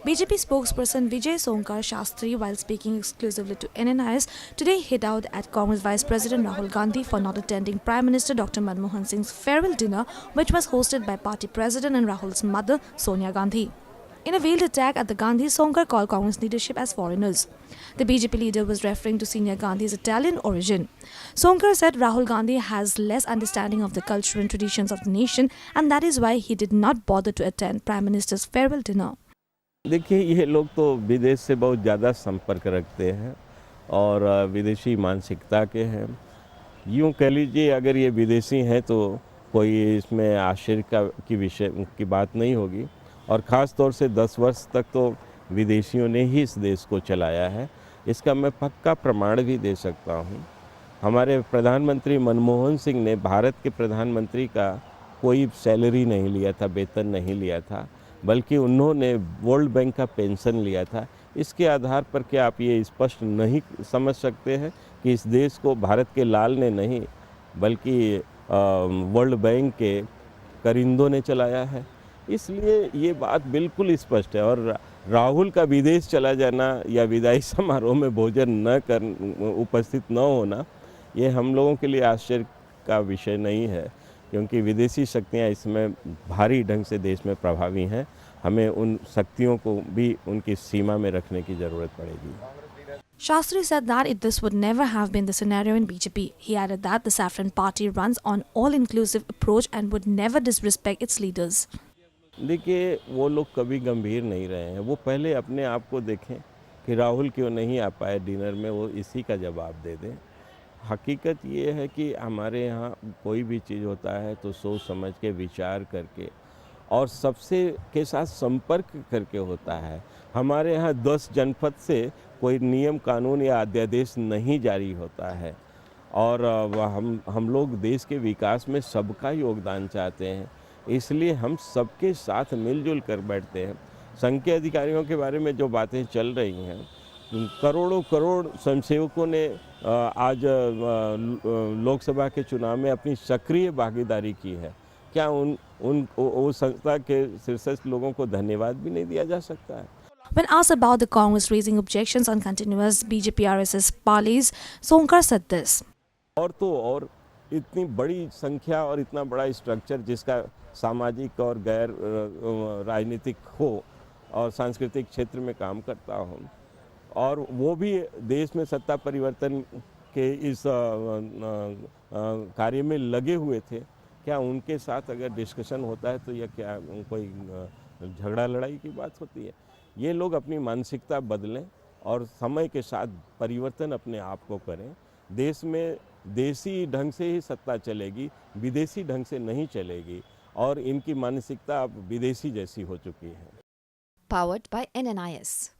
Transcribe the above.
BJP spokesperson Vijay Sonkar Shastri, while speaking exclusively to NNIS, today hit out at Congress Vice President Rahul Gandhi for not attending Prime Minister Dr. Manmohan Singh's farewell dinner, which was hosted by party president and Rahul's mother, Sonia Gandhi. In a veiled attack at the Gandhi, Sonkar called Congress leadership as foreigners. The BJP leader was referring to Sonia Gandhi's Italian origin. Sonkar said Rahul Gandhi has less understanding of the culture and traditions of the nation, and that is why he did not bother to attend Prime Minister's farewell dinner. देखिए, ये लोग तो विदेश से बहुत ज़्यादा संपर्क रखते हैं और विदेशी मानसिकता के हैं। यूँ कह लीजिए, अगर ये विदेशी हैं तो कोई इसमें आश्चर्य की विषय की बात नहीं होगी और ख़ास तौर से 10 वर्ष तक तो विदेशियों ने ही इस देश को चलाया है। इसका मैं पक्का प्रमाण भी दे सकता हूँ। हमारे प्रधानमंत्री मनमोहन सिंह ने भारत के प्रधानमंत्री का कोई सैलरी नहीं लिया था, वेतन नहीं लिया था, बल्कि उन्होंने वर्ल्ड बैंक का पेंशन लिया था। इसके आधार पर क्या आप ये स्पष्ट नहीं समझ सकते हैं कि इस देश को भारत के लाल ने नहीं बल्कि वर्ल्ड बैंक के करिंदों ने चलाया है। इसलिए ये बात बिल्कुल स्पष्ट है और राहुल का विदेश चला जाना या विदाई समारोह में भोजन उपस्थित न होना, ये हम लोगों के लिए आश्चर्य का विषय नहीं है, क्योंकि विदेशी शक्तियां इसमें भारी ढंग से देश में प्रभावी हैं। हमें उन शक्तियों को भी उनकी सीमा में रखने की ज़रूरत पड़ेगी। Shastri said that this would never have been the scenario in BJP. He added that the Saffron Party runs on all-inclusive approach and would never disrespect its leaders. देखिए, वो लोग कभी गंभीर नहीं रहे हैं। वो पहले अपने आप को देखें कि राहुल क्यों नहीं आ पाए डिनर में, वो इसी का जवाब दे दें। हकीकत ये है कि हमारे यहाँ कोई भी चीज़ होता है तो सोच समझ के विचार करके और सबसे के साथ संपर्क करके होता है। हमारे यहाँ 10 जनपद से कोई नियम कानून या अध्यादेश नहीं जारी होता है और हम लोग देश के विकास में सबका योगदान चाहते हैं, इसलिए हम सबके साथ मिलजुल कर बैठते हैं। संघ के अधिकारियों के बारे में जो बातें चल रही हैं, करोड़ों करोड़ स्वयंसेवकों ने आज लोकसभा के चुनाव में अपनी सक्रिय भागीदारी की है। क्या उस संस्था के शीर्षस्थ लोगों को धन्यवाद भी नहीं दिया जा सकता है? When asked about the Congress raising objections on continuous BJP-RSS parleys, Sonkar said this. और तो और इतनी बड़ी संख्या और इतना बड़ा स्ट्रक्चर जिसका सामाजिक और गैर राजनीतिक हो और सांस्कृतिक क्षेत्र में काम करता हो और वो भी देश में सत्ता परिवर्तन के इस कार्य में लगे हुए थे, क्या उनके साथ अगर डिस्कशन होता है तो यह क्या कोई झगड़ा लड़ाई की बात होती है? ये लोग अपनी मानसिकता बदलें और समय के साथ परिवर्तन अपने आप को करें। देश में देसी ढंग से ही सत्ता चलेगी, विदेशी ढंग से नहीं चलेगी और इनकी मानसिकता अब विदेशी जैसी हो चुकी है। Powered by NNIS.